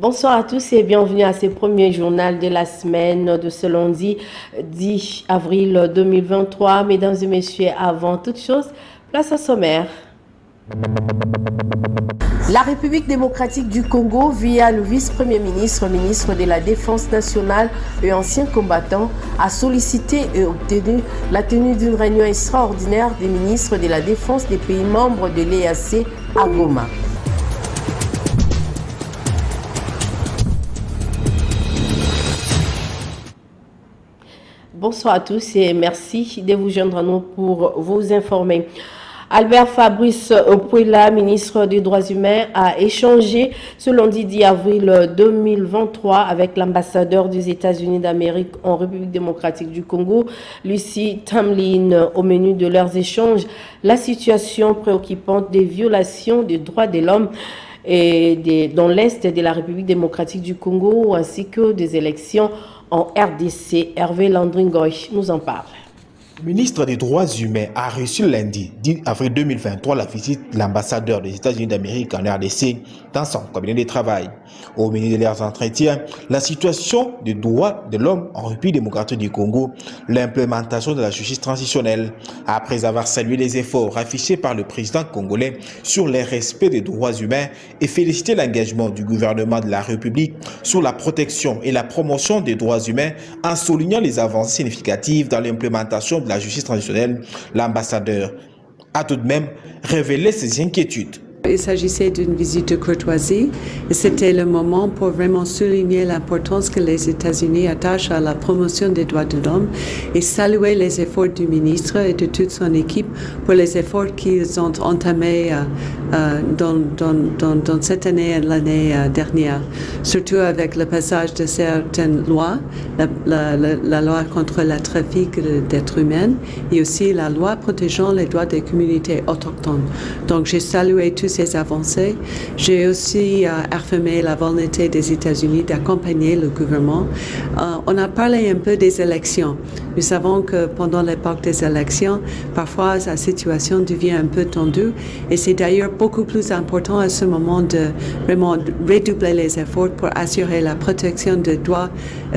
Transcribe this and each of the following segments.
Bonsoir à tous et bienvenue à ce premier journal de la semaine de ce lundi 10 avril 2023. Mesdames et messieurs, avant toute chose, place au sommaire. La République démocratique du Congo, via le vice-premier ministre, ministre de la Défense nationale et ancien combattant, a sollicité et obtenu la tenue d'une réunion extraordinaire des ministres de la Défense des pays membres de l'EAC à Goma. Bonsoir à tous et merci de vous joindre à nous pour vous informer. Albert Fabrice Opuela, ministre des Droits humains, a échangé ce lundi 10 avril 2023 avec l'ambassadeur des États-Unis d'Amérique en République démocratique du Congo, Lucie Tamlin. Au menu de leurs échanges, la situation préoccupante des violations des droits de l'homme dans l'Est de la République démocratique du Congo, ainsi que des élections en RDC. Hervé Landringoy nous en parle. Le ministre des Droits humains a reçu lundi 10 avril 2023 la visite de l'ambassadeur des États-Unis d'Amérique en RDC dans son cabinet de travail. Au menu de leurs entretiens, la situation des droits de l'homme en République démocratique du Congo, l'implémentation de la justice transitionnelle. Après avoir salué les efforts affichés par le président congolais sur le respect des droits humains et félicité l'engagement du gouvernement de la République sur la protection et la promotion des droits humains en soulignant les avancées significatives dans l'implémentation de la justice transitionnelle, l'ambassadeur a tout de même révélé ses inquiétudes. Il s'agissait d'une visite de courtoisie et c'était le moment pour vraiment souligner l'importance que les États-Unis attachent à la promotion des droits de l'homme et saluer les efforts du ministre et de toute son équipe pour les efforts qu'ils ont entamés dans cette année et l'année dernière, surtout avec le passage de certaines lois, la loi contre le trafic d'êtres humains et aussi la loi protégeant les droits des communautés autochtones. Donc j'ai salué tous ces avancées. J'ai aussi affirmé la volonté des États-Unis d'accompagner le gouvernement. On a parlé un peu des élections. Nous savons que pendant l'époque des élections, parfois la situation devient un peu tendue et c'est d'ailleurs beaucoup plus important à ce moment de vraiment redoubler les efforts pour assurer la protection des droits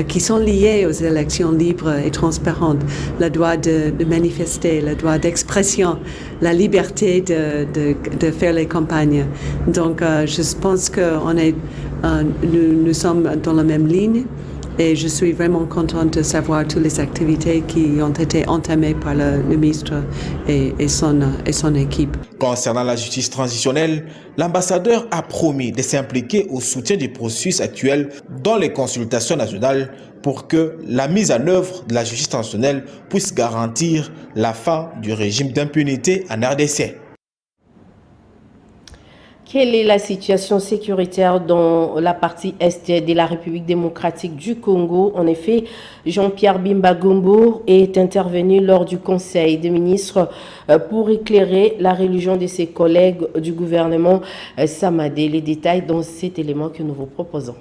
qui sont liés aux élections libres et transparentes. Le droit de manifester, le droit d'expression, la liberté de faire les campagnes. Donc, je pense que nous sommes dans la même ligne et je suis vraiment contente de savoir toutes les activités qui ont été entamées par le ministre et son équipe. Concernant la justice transitionnelle, l'ambassadeur a promis de s'impliquer au soutien du processus actuel dans les consultations nationales pour que la mise en œuvre de la justice transitionnelle puisse garantir la fin du régime d'impunité en RDC. Quelle est la situation sécuritaire dans la partie est de la République démocratique du Congo? En effet, Jean-Pierre Bemba Gombo est intervenu lors du Conseil des ministres pour éclairer la religion de ses collègues du gouvernement Samadé. Les détails dans cet élément que nous vous proposons.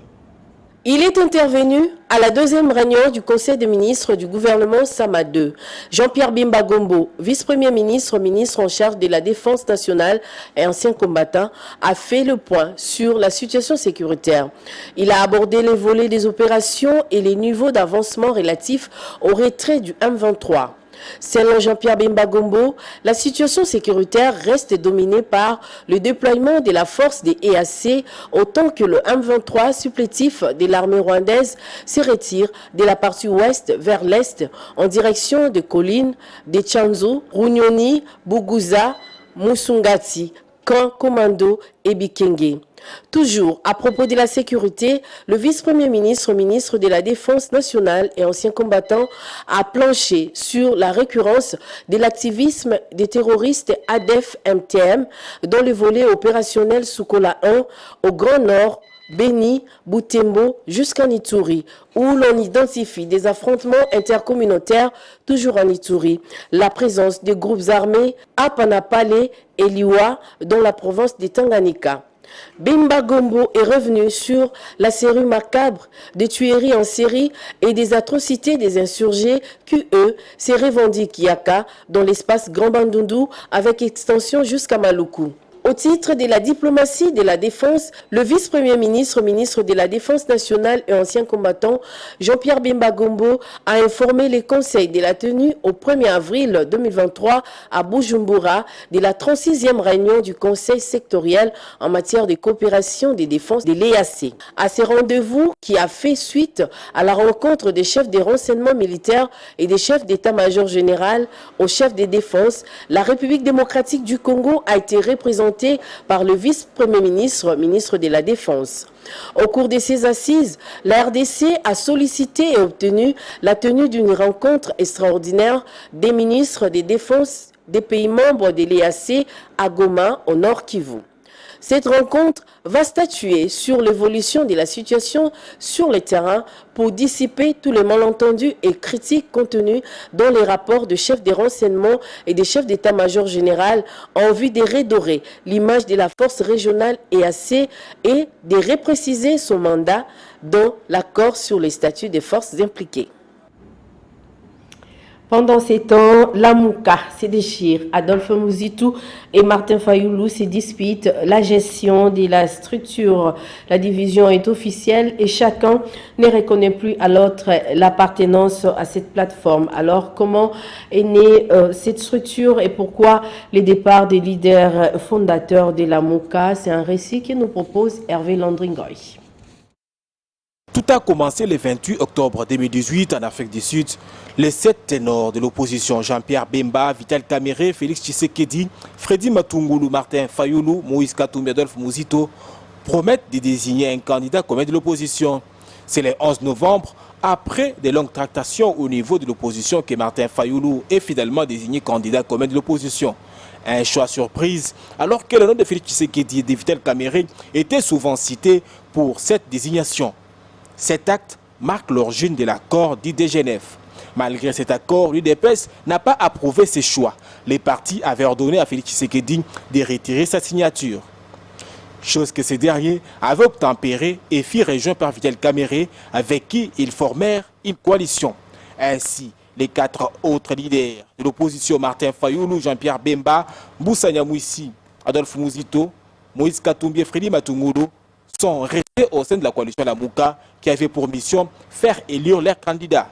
Il est intervenu à la deuxième réunion du Conseil des ministres du gouvernement Sama 2. Jean-Pierre Bemba Gombo, vice-premier ministre, ministre en charge de la Défense nationale et ancien combattant, a fait le point sur la situation sécuritaire. Il a abordé les volets des opérations et les niveaux d'avancement relatifs au retrait du M23. Selon Jean-Pierre Bemba Gombo, la situation sécuritaire reste dominée par le déploiement de la force des EAC, autant que le M23 supplétif de l'armée rwandaise se retire de la partie ouest vers l'est en direction de collines de Tchanzu, Runyoni, Buguza, Musungati, Camp Commando et Bikenge. Toujours à propos de la sécurité, le vice-premier ministre, ministre de la Défense nationale et ancien combattant a planché sur la récurrence de l'activisme des terroristes ADF-MTM dans le volet opérationnel Sukola 1 au Grand Nord, Beni, Butembo jusqu'en Ituri, où l'on identifie des affrontements intercommunautaires toujours en Ituri. La présence des groupes armés à Panapale et Liwa dans la province de Tanganyika. Bemba Gombo est revenu sur la série macabre des tueries en série et des atrocités des insurgés qui, eux, se revendiquent Yaka dans l'espace Grand Bandundu avec extension jusqu'à Maluku. Au titre de la diplomatie de la défense, le vice-premier ministre, ministre de la Défense nationale et ancien combattant, Jean-Pierre Bemba Gombo, a informé les conseils de la tenue au 1er avril 2023 à Bujumbura de la 36e réunion du conseil sectoriel en matière de coopération de défense de l'EAC. À ce rendez-vous qui a fait suite à la rencontre des chefs des renseignements militaires et des chefs d'état-major général aux chefs de défense, la République démocratique du Congo a été représentée par le vice-premier ministre, ministre de la Défense. Au cours de ces assises, la RDC a sollicité et obtenu la tenue d'une rencontre extraordinaire des ministres des Défenses des pays membres de l'EAC à Goma, au Nord Kivu. Cette rencontre va statuer sur l'évolution de la situation sur le terrain pour dissiper tous les malentendus et critiques contenus dans les rapports de chefs des renseignements et des chefs d'état-major général en vue de redorer l'image de la force régionale EAC et de repréciser son mandat dans l'accord sur les statuts des forces impliquées. Pendant ces temps, la Mouka se déchire. Adolphe Muzitu et Martin Fayoulou se disputent la gestion de la structure. La division est officielle et chacun ne reconnaît plus à l'autre l'appartenance à cette plateforme. Alors, comment est née cette structure et pourquoi le départ des leaders fondateurs de la Mouka? C'est un récit que nous propose Hervé Landringoy. Tout a commencé le 28 octobre 2018 en Afrique du Sud. Les 7 ténors de l'opposition, Jean-Pierre Bemba, Vital Kamerhe, Félix Tshisekedi, Freddy Matungulu, Martin Fayoulou, Moïse Katumbi, Adolphe Muzito, promettent de désigner un candidat commun de l'opposition. C'est le 11 novembre, après de longues tractations au niveau de l'opposition, que Martin Fayoulou est finalement désigné candidat commun de l'opposition. Un choix surprise, alors que le nom de Félix Tshisekedi et de Vital Kamerhe était souvent cité pour cette désignation. Cet acte marque l'origine de l'accord dit de Genève. Malgré cet accord, l'UDPS n'a pas approuvé ces choix. Les partis avaient ordonné à Félix Tshisekedi de retirer sa signature. Chose que ces derniers avaient obtempéré et fit rejoindre par Vital Kamerhe, avec qui ils formèrent une coalition. Ainsi, les 4 autres leaders de l'opposition, Martin Fayoulou, Jean-Pierre Bemba, Moussa Nyamwisi, Adolphe Muzito, Moïse Katumbi et Freddy Matungulu, sont restés au sein de la coalition La Mouka qui avait pour mission faire élire leurs candidats.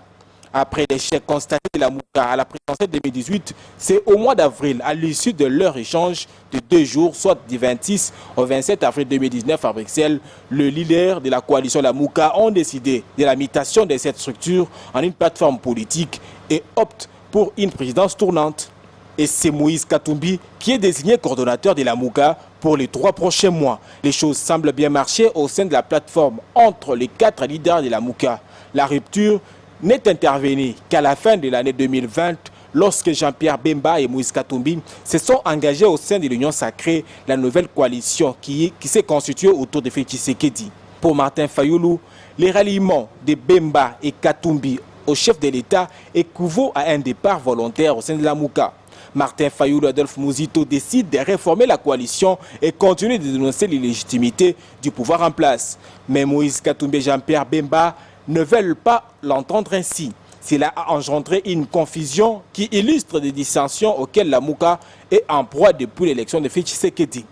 Après l'échec constaté de La Mouka à la présidentielle 2018, c'est au mois d'avril, à l'issue de leur échange de 2 jours, soit du 26 au 27 avril 2019 à Bruxelles, le leader de la coalition La Mouka ont décidé de la mutation de cette structure en une plateforme politique et optent pour une présidence tournante. Et c'est Moïse Katumbi qui est désigné coordonnateur de La Mouka pour les 3 prochains mois. Les choses semblent bien marcher au sein de la plateforme entre les 4 leaders de La Mouka. La rupture n'est intervenue qu'à la fin de l'année 2020, lorsque Jean-Pierre Bemba et Moïse Katumbi se sont engagés au sein de l'Union sacrée, la nouvelle coalition qui s'est constituée autour de Félix Tshisekedi. Pour Martin Fayoulou, les ralliements de Bemba et Katumbi au chef de l'État équivaut à un départ volontaire au sein de La Mouka. Martin Fayoulou et Adolphe Muzito décident de réformer la coalition et continuent de dénoncer l'illégitimité du pouvoir en place. Mais Moïse Katumbi et Jean-Pierre Bemba ne veulent pas l'entendre ainsi. Cela a engendré une confusion qui illustre des dissensions auxquelles La Mouka est en proie depuis l'élection de Félix Tshisekedi.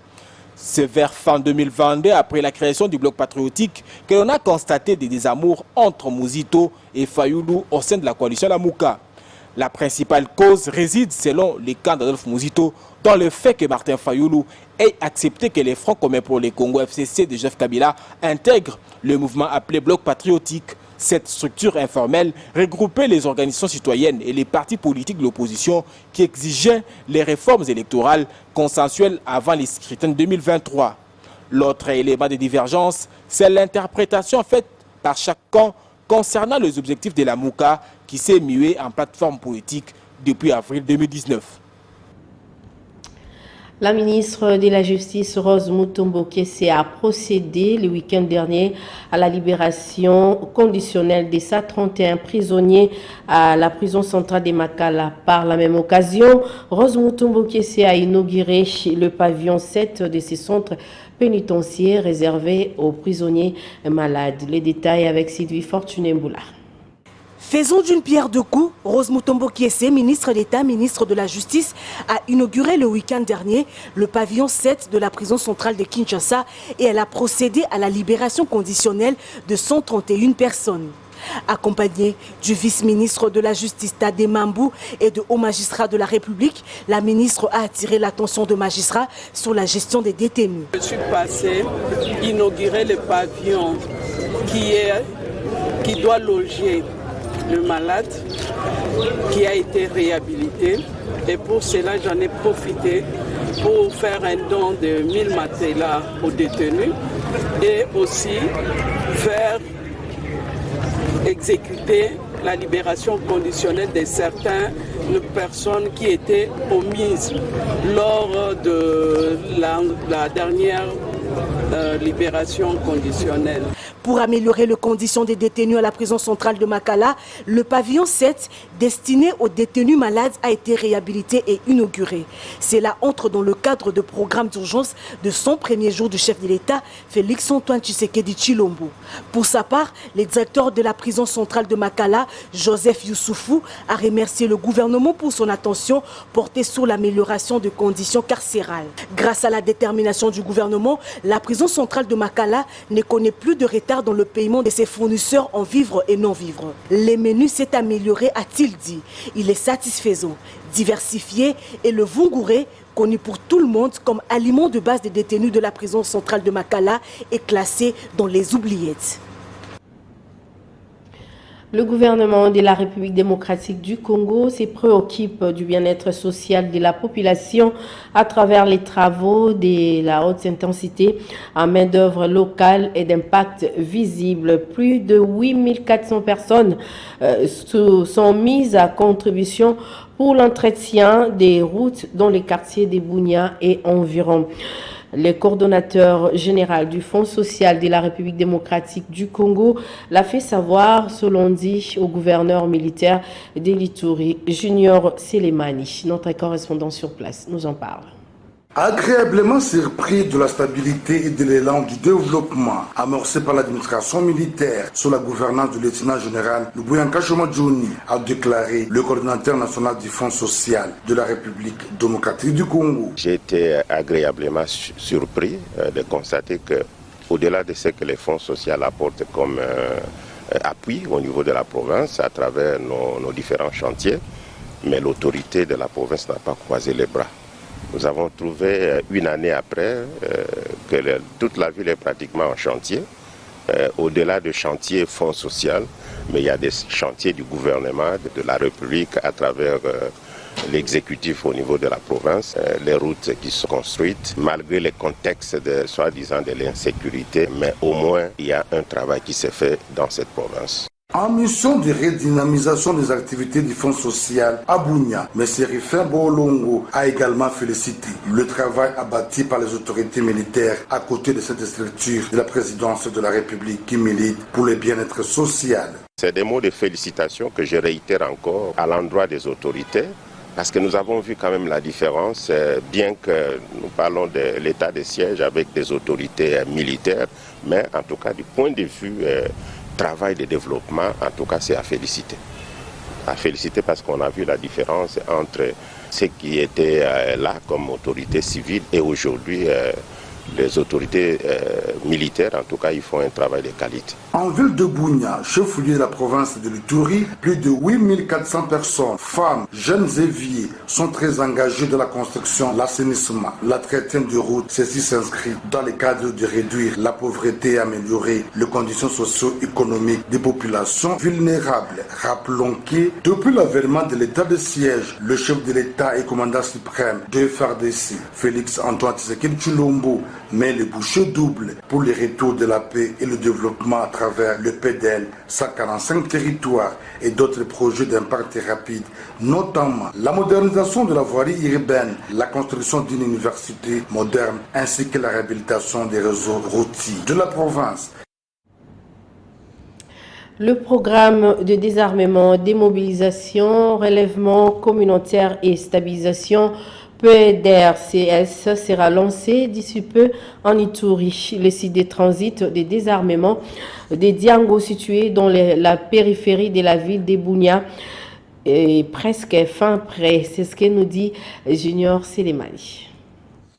C'est vers fin 2022, après la création du bloc patriotique, que l'on a constaté des désamours entre Muzito et Fayoulou au sein de la coalition La Mouka. La principale cause réside, selon les camps d'Adolphe Muzito, dans le fait que Martin Fayoulou ait accepté que les Fronts communs pour les Congo FCC de Joseph Kabila intègrent le mouvement appelé Bloc patriotique. Cette structure informelle regroupait les organisations citoyennes et les partis politiques de l'opposition qui exigeaient les réformes électorales consensuelles avant les scrutins de 2023. L'autre élément de divergence, c'est l'interprétation faite par chaque camp concernant les objectifs de La Mouka qui s'est mué en plateforme politique depuis avril 2019. La ministre de la Justice, Rose Mutombo Kese, a procédé le week-end dernier à la libération conditionnelle des 131 prisonniers à la prison centrale de Makala. Par la même occasion, Rose Mutombo Kese a inauguré le pavillon 7 de ces centres pénitentiaires réservés aux prisonniers malades. Les détails avec Sylvie Fortuné-Mboula. Faisons d'une pierre deux coups. Rose Mutombo Kiese, ministre d'État, ministre de la Justice, a inauguré le week-end dernier le pavillon 7 de la prison centrale de Kinshasa et elle a procédé à la libération conditionnelle de 131 personnes. Accompagnée du vice-ministre de la Justice Tadé Mambou et de hauts magistrats de la République, la ministre a attiré l'attention de magistrats sur la gestion des détenus. Je suis passé inaugurer le pavillon qui doit loger le malade qui a été réhabilité et pour cela j'en ai profité pour faire un don de 1000 matelas aux détenus et aussi faire exécuter la libération conditionnelle de certaines personnes qui étaient omises lors de la dernière libération conditionnelle. Pour améliorer les conditions des détenus à la prison centrale de Makala, le pavillon 7, destiné aux détenus malades, a été réhabilité et inauguré. Cela entre dans le cadre de programme d'urgence de son premier jour du chef de l'État, Félix-Antoine Tshisekedi Tshilombo. Pour sa part, le directeur de la prison centrale de Makala, Joseph Youssoufou, a remercié le gouvernement pour son attention portée sur l'amélioration des conditions carcérales. Grâce à la détermination du gouvernement, la prison centrale de Makala ne connaît plus de retard dans le paiement de ses fournisseurs en vivres et non-vivres. Les menus s'est amélioré, a-t-il dit. Il est satisfaisant, diversifié et le vungouré, connu pour tout le monde comme aliment de base des détenus de la prison centrale de Makala, est classé dans les oubliettes. Le gouvernement de la République démocratique du Congo se préoccupe du bien-être social de la population à travers les travaux de la haute intensité en main-d'œuvre locale et d'impact visible. Plus de 8400 personnes sont mises à contribution pour l'entretien des routes dans les quartiers de Bunia et environ. Le coordonnateur général du Fonds social de la République démocratique du Congo l'a fait savoir ce lundi au gouverneur militaire d'Elituri, Junior Selemani. Notre correspondant sur place nous en parle. Agréablement surpris de la stabilité et de l'élan du développement amorcé par l'administration militaire sous la gouvernance du lieutenant-général Lubuyanka Shomadjouni, a déclaré le coordinateur national du Fonds social de la République démocratique du Congo. J'ai été agréablement surpris de constater que, au-delà de ce que les fonds sociaux apportent comme appui au niveau de la province à travers nos différents chantiers, mais l'autorité de la province n'a pas croisé les bras. Nous avons trouvé une année après que toute la ville est pratiquement en chantier. Au-delà de chantiers fonds social, mais il y a des chantiers du gouvernement, de la République à travers l'exécutif au niveau de la province, les routes qui sont construites, malgré les contextes de soi-disant de l'insécurité, mais au moins il y a un travail qui s'est fait dans cette province. En mission de redynamisation des activités du Fonds social à Bunia, M. Rifin Bolongo a également félicité le travail abattu par les autorités militaires à côté de cette structure de la présidence de la République qui milite pour le bien-être social. C'est des mots de félicitations que je réitère encore à l'endroit des autorités, parce que nous avons vu quand même la différence, bien que nous parlons de l'état de siège avec des autorités militaires, mais en tout cas du point de vue travail de développement, en tout cas c'est à féliciter. À féliciter parce qu'on a vu la différence entre ce qui était là comme autorité civile et aujourd'hui les autorités militaires, en tout cas, ils font un travail de qualité. En ville de Bunia, chef-lieu de la province de l'Ituri, plus de 8400 personnes, femmes, jeunes et vieux, sont très engagées dans la construction, l'assainissement, l'entretien de routes. Ceci s'inscrit dans le cadre de réduire la pauvreté et améliorer les conditions socio-économiques des populations vulnérables. Rappelons que, depuis l'avènement de l'état de siège, le chef de l'État et commandant suprême de FARDC, Félix-Antoine Tshisekedi Tshilombo, met le bouchée double pour le retour de la paix et le développement à travers le PDL, 145 territoires et d'autres projets d'impact rapide, notamment la modernisation de la voirie urbaine, la construction d'une université moderne ainsi que la réhabilitation des réseaux routiers de la province. Le programme de désarmement, démobilisation, relèvement communautaire et stabilisation PDRCS sera lancé d'ici peu en Ituri. Le site de transit de désarmement de Diango situé dans la périphérie de la ville de Bunia est presque fin prêt. C'est ce que nous dit Junior Selemani.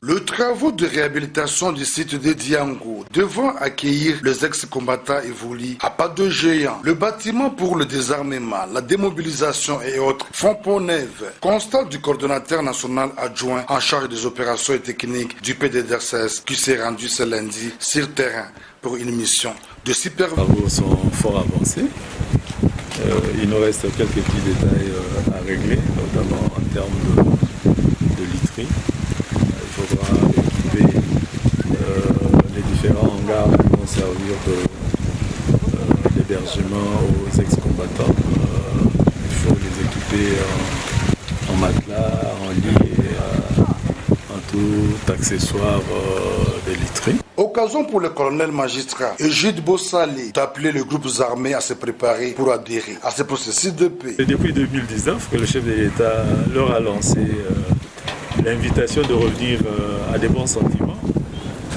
Le travaux de réhabilitation du site de Diango devant accueillir les ex-combattants évolue à pas de géant. Le bâtiment pour le désarmement, la démobilisation et autres font peau neuve. Constat du coordonnateur national adjoint en charge des opérations et techniques du PDDRCS qui s'est rendu ce lundi sur terrain pour une mission de supervision. Les travaux sont fort avancés. Il nous reste quelques petits détails à régler, notamment en termes de literie. Il faudra équiper les différents hangars qui vont servir d'hébergement aux ex-combattants. Il faut les équiper en matelas, en lit et en tout accessoire de literie. Occasion pour le colonel magistrat Egide Bossali d'appeler les groupes armés à se préparer pour adhérer à ce processus de paix. C'est depuis 2019 que le chef de l'État leur a lancé l'invitation de revenir à des bons sentiments,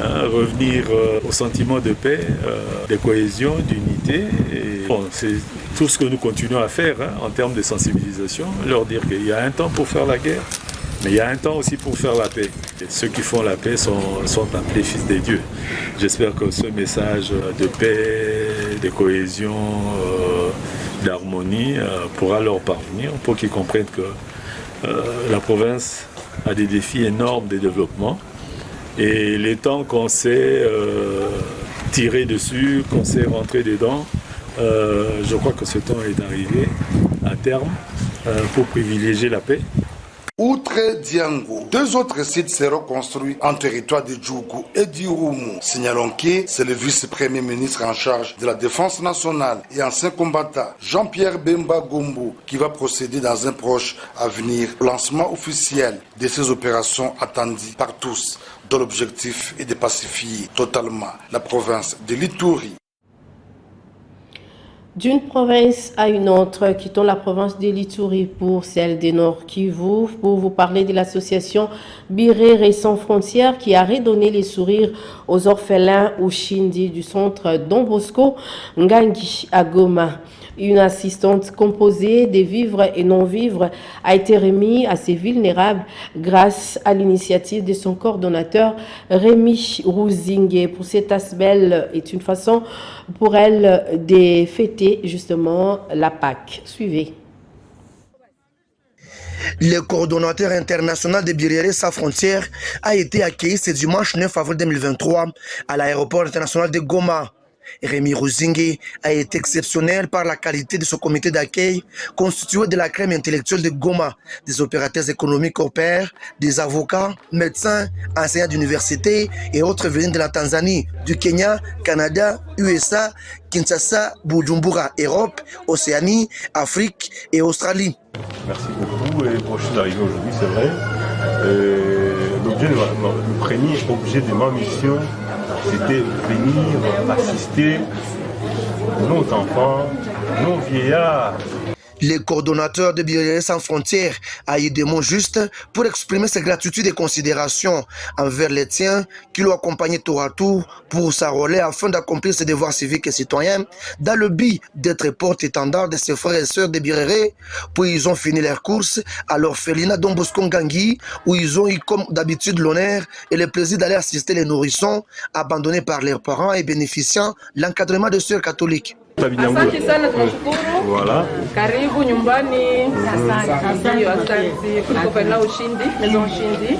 revenir au sentiment de paix, de cohésion, d'unité. Bon, c'est tout ce que nous continuons à faire en termes de sensibilisation, leur dire qu'il y a un temps pour faire la guerre, mais il y a un temps aussi pour faire la paix. Et ceux qui font la paix sont appelés fils des dieux. J'espère que ce message de paix, de cohésion, d'harmonie pourra leur parvenir pour qu'ils comprennent que la province a des défis énormes de développement et les temps qu'on s'est tiré dessus, qu'on s'est rentré dedans, je crois que ce temps est arrivé à terme pour privilégier la paix. Outre Diango, 2 autres sites seront construits en territoire de Djougou et d'Irumu. Signalons que c'est le vice-premier ministre en charge de la défense nationale et ancien combattant Jean-Pierre Bemba Gombo qui va procéder dans un proche avenir au lancement officiel de ces opérations attendues par tous, dont l'objectif est de pacifier totalement la province de l'Ituri. D'une province à une autre, quittons la province de l'Ituri pour celle des Nord Kivu pour vous parler de l'association Birere Sans Frontières qui a redonné les sourires aux orphelins au Shindi du centre Don Bosco Ngangi à Goma. Une assistante composée des vivres et non-vivres a été remise à ces vulnérables grâce à l'initiative de son coordonnateur Rémi Rouzingue. Pour cette Asbel est une façon pour elle de fêter justement la Pâque. Suivez. Le coordonnateur international de Birere Sans Frontières a été accueilli ce dimanche 9 avril 2023 à l'aéroport international de Goma. Rémi Rouzingue a été exceptionnel par la qualité de son comité d'accueil constitué de la crème intellectuelle de Goma, des opérateurs économiques au pair, des avocats, médecins, enseignants d'université et autres venus de la Tanzanie, du Kenya, Canada, USA, Kinshasa, Bujumbura, Europe, Océanie, Afrique et Australie. Merci beaucoup et pour je suis arrivé aujourd'hui, c'est vrai. Le premier objet de ma mission, c'était venir assister nos enfants, nos vieillards. Le coordonnateur de Birere Sans Frontières a eu des mots justes pour exprimer sa gratitude et considération envers les tiens qui l'ont accompagné tour à tour pour s'enrôler afin d'accomplir ses devoirs civiques et citoyens dans le but d'être porte-étendard de ses frères et sœurs de Birere, puis ils ont fini leur course à l'orphelinat Don Bosco Ngangi où ils ont eu comme d'habitude l'honneur et le plaisir d'aller assister les nourrissons abandonnés par leurs parents et bénéficiant l'encadrement de sœurs catholiques. Asante sana, tunashukuru. Voilà. Karibu nyumbani. Asante. Kutoka Ushindi, Maison Ushindi.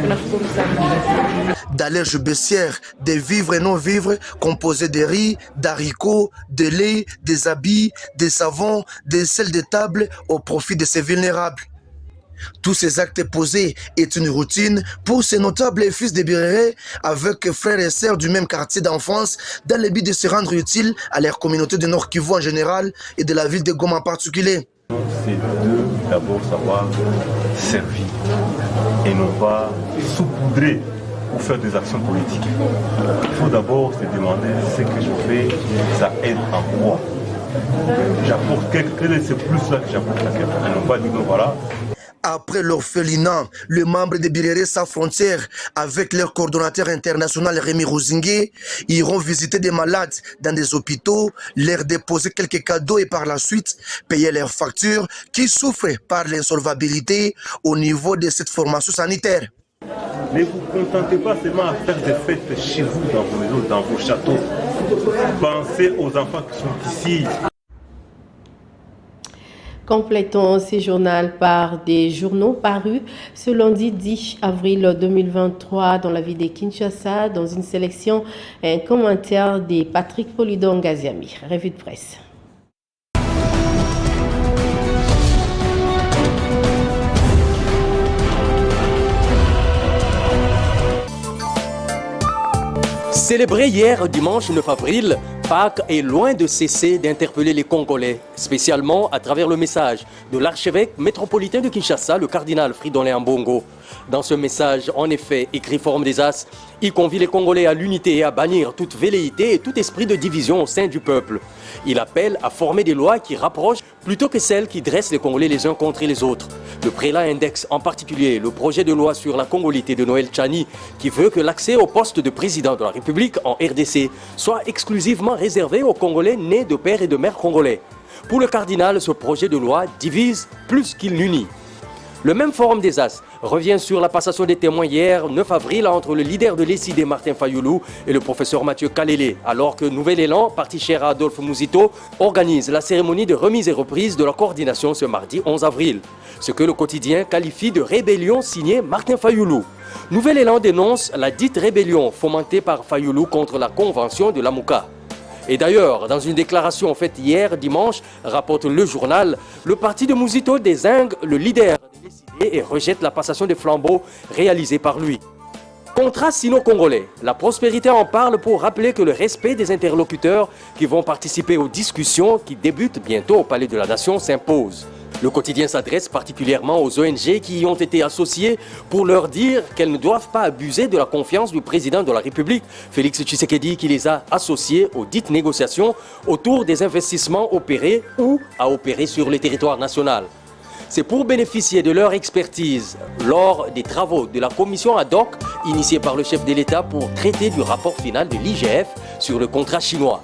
Tunashukuru sana. Dans l'âge baissière, des vivres et non-vivres composés de riz, d'haricots, de lait, des habits, des savons, des sels de table au profit de ces vulnérables. Tous ces actes posés est une routine pour ces notables et fils de Birere avec frères et sœurs du même quartier d'enfance dans le but de se rendre utile à leur communauté de Nord Kivu en général et de la ville de Goma en particulier. C'est de d'abord savoir servir et non pas saupoudrer ou faire des actions politiques. Il faut d'abord se demander ce que je fais, ça aide en quoi. J'apporte quel est ce plus-là que j'apporte à quelqu'un. Et non pas dire voilà. après l'orphelinat, les membres de Birere Sans Frontières, avec leur coordonnateur international Rémi Ruzingi, iront visiter des malades dans des hôpitaux, leur déposer quelques cadeaux et par la suite payer leurs factures qui souffrent par l'insolvabilité au niveau de cette formation sanitaire. Ne vous contentez pas seulement à faire des fêtes chez vous, dans vos maisons, dans vos châteaux. Pensez aux enfants qui sont ici. Complétons ce journal par des journaux parus ce lundi 10 avril 2023 dans la ville de Kinshasa, dans une sélection et un commentaire de Patrick Polidon Gaziami. Revue de presse. Célébré hier dimanche 9 avril, Pâques est loin de cesser d'interpeller les Congolais, spécialement à travers le message de l'archevêque métropolitain de Kinshasa, le cardinal Fridolin Ambongo. Dans ce message, en effet, écrit Forum des As, il convie les Congolais à l'unité et à bannir toute velléité et tout esprit de division au sein du peuple. Il appelle à former des lois qui rapprochent plutôt que celles qui dressent les Congolais les uns contre les autres. Le prélat indexe en particulier le projet de loi sur la congolité de Noël Tchani qui veut que l'accès au poste de président de la République en RDC soit exclusivement réservé aux Congolais nés de père et de mère congolais. Pour le cardinal, ce projet de loi divise plus qu'il n'unit. Le même Forum des As revient sur la passation des témoins hier, 9 avril, entre le leader de l'ECD, Martin Fayoulou, et le professeur Mathieu Kalele, alors que Nouvel Élan, parti cher à Adolphe Mouzito, organise la cérémonie de remise et reprise de la coordination ce mardi 11 avril. Ce que le quotidien qualifie de rébellion signée Martin Fayoulou. Nouvel Élan dénonce la dite rébellion fomentée par Fayoulou contre la convention de l'Amouka. Et d'ailleurs, dans une déclaration faite hier dimanche, rapporte le journal, le parti de Mouzito désigne le leader de l'ECD et rejette la passation des flambeaux réalisée par lui. Contrat sino-congolais, la prospérité en parle pour rappeler que le respect des interlocuteurs qui vont participer aux discussions qui débutent bientôt au Palais de la Nation s'impose. Le quotidien s'adresse particulièrement aux ONG qui y ont été associées pour leur dire qu'elles ne doivent pas abuser de la confiance du président de la République, Félix Tshisekedi, qui les a associées aux dites négociations autour des investissements opérés ou à opérer sur le territoire national. C'est pour bénéficier de leur expertise lors des travaux de la commission ad hoc initiée par le chef de l'État pour traiter du rapport final de l'IGF sur le contrat chinois.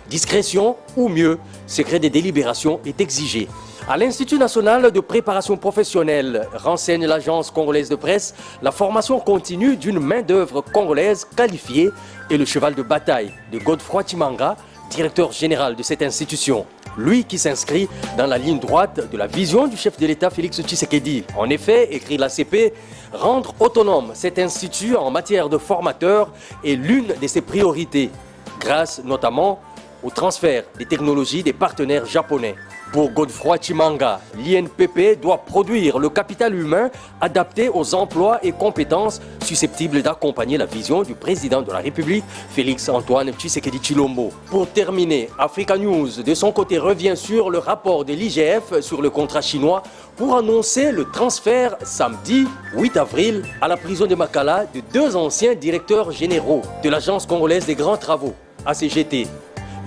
Discrétion ou mieux, secret des délibérations est exigé. À l'Institut national de préparation professionnelle, renseigne l'agence congolaise de presse, la formation continue d'une main-d'œuvre congolaise qualifiée est le cheval de bataille de Godefroy Chimanga, directeur général de cette institution. Lui qui s'inscrit dans la ligne droite de la vision du chef de l'État Félix Tshisekedi. En effet, écrit l'ACP, rendre autonome cet institut en matière de formateurs est l'une de ses priorités, grâce notamment au transfert des technologies des partenaires japonais. Pour Godefroy Chimanga, l'INPP doit produire le capital humain adapté aux emplois et compétences susceptibles d'accompagner la vision du président de la République, Félix-Antoine Tshisekedi Tshilombo. Pour terminer, Africa News, de son côté, revient sur le rapport de l'IGF sur le contrat chinois pour annoncer le transfert samedi 8 avril à la prison de Makala de deux anciens directeurs généraux de l'Agence congolaise des grands travaux, ACGT.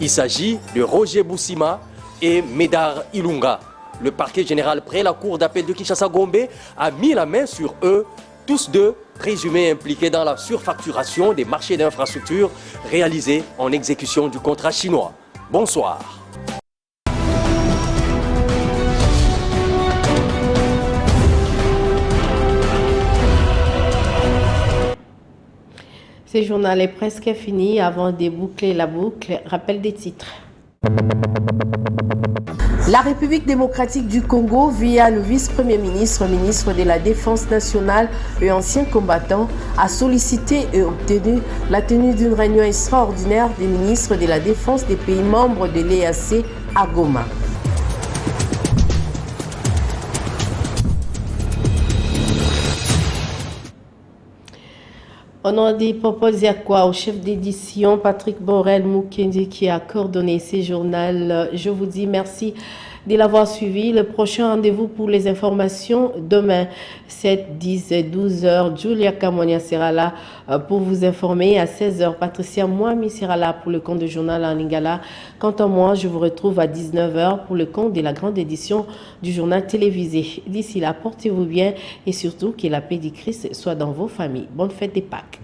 Il s'agit de Roger Boussima et Médard Ilunga. Le parquet général près la cour d'appel de Kinshasa-Gombe a mis la main sur eux, tous deux présumés impliqués dans la surfacturation des marchés d'infrastructures réalisés en exécution du contrat chinois. Bonsoir. Ce journal est presque fini. Avant de boucler la boucle, rappel des titres. La République démocratique du Congo, via le vice-premier ministre, ministre de la Défense nationale et ancien combattant, a sollicité et obtenu la tenue d'une réunion extraordinaire des ministres de la Défense des pays membres de l'EAC à Goma. On a dit proposé à quoi au chef d'édition Patrick Borel Mukendi qui a coordonné ces journaux. Je vous dis merci de l'avoir suivi. Le prochain rendez-vous pour les informations demain, 7, 10 et 12 heures. Julia Kamonia sera là pour vous informer. À 16 heures, Patricia Mwami sera là pour le compte du journal en lingala. Quant à moi, je vous retrouve à 19 heures pour le compte de la grande édition du journal télévisé. D'ici là, portez-vous bien et surtout que la paix du Christ soit dans vos familles. Bonne fête des Pâques.